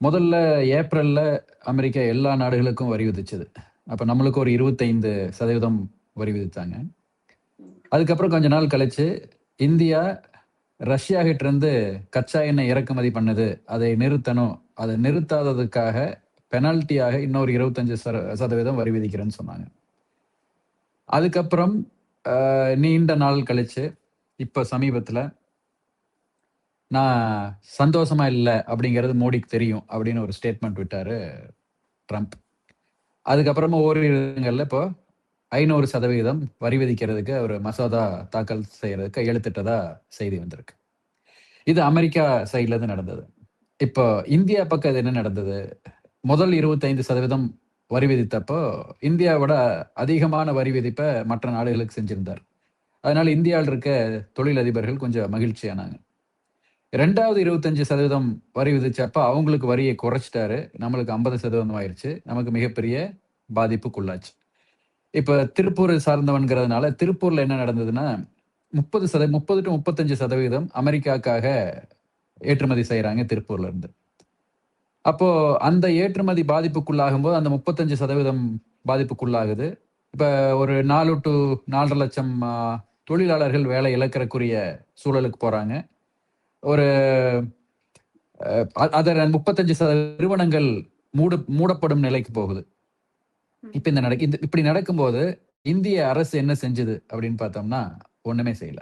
முதல்ல ஏப்ரல்ல அமெரிக்கா எல்லா நாடுகளுக்கும் வரி விதிச்சது. அப்ப நம்மளுக்கு ஒரு 25% வரி விதித்தாங்க. அதுக்கப்புறம் கொஞ்ச நாள் கழிச்சு இந்தியா ரஷ்யா கிட்ட இருந்து கச்சா எண்ணெய் இறக்குமதி பண்ணுது. அதை நிறுத்தணும். அதை நிறுத்தாததுக்காக பெனால்ட்டியாக இன்னொரு 25% வரி விதிக்கிறேன்னு சொன்னாங்க. அதுக்கப்புறம் நீண்ட நாள் கழிச்சு இப்ப சமீபத்துல நான் சந்தோஷமா இல்ல அப்படிங்கிறது மோடிக்கு தெரியும் அப்படின்னு ஒரு ஸ்டேட்மெண்ட் விட்டாரு ட்ரம்ப். அதுக்கப்புறமா ஓரிரு இடங்கள்ல இப்போ 500% வரி விதிக்கிறதுக்கு ஒரு மசோதா தாக்கல் செய்யறதுக்கு கையெழுத்திட்டதா செய்தி வந்திருக்கு. இது அமெரிக்கா சைட்ல இருந்து நடந்தது. இப்போ இந்தியா பக்கம் இது என்ன நடந்தது? முதல் 25% வரி விதித்தப்போ இந்தியாவோட அதிகமான வரி விதிப்ப மற்ற நாடுகளுக்கு செஞ்சிருந்தார். அதனால இந்தியாவில் இருக்க தொழிலதிபர்கள் கொஞ்சம் மகிழ்ச்சியானாங்க. 2வது 25% வரி விதிச்சப்ப அவங்களுக்கு வரியை குறைச்சிட்டாரு. நம்மளுக்கு 50% ஆயிருச்சு. நமக்கு மிகப்பெரிய பாதிப்புக்குள்ளாச்சு. இப்ப திருப்பூர் சார்ந்தவன்கிறதுனால திருப்பூர்ல என்ன நடந்ததுன்னா 30 to 35% அமெரிக்காக்காக ஏற்றுமதி செய்யறாங்க திருப்பூர்ல இருந்து. அப்போ அந்த ஏற்றுமதி பாதிப்புக்குள்ளாகும் போது அந்த 35% பாதிப்புக்குள்ளாகுது. இப்ப ஒரு 4 to 4.5 லட்சம் தொழிலாளர்கள் வேலை இழக்கக்கூடிய சூழலுக்கு போறாங்க. ஒரு அதர் 35% நிறுவனங்கள் மூடப்படும் நிலைக்கு போகுது. இப்ப இப்படி நடக்கும்போது இந்திய அரசு என்ன செஞ்சது அப்படின்னு பார்த்தோம்னா ஒண்ணுமே செய்யல.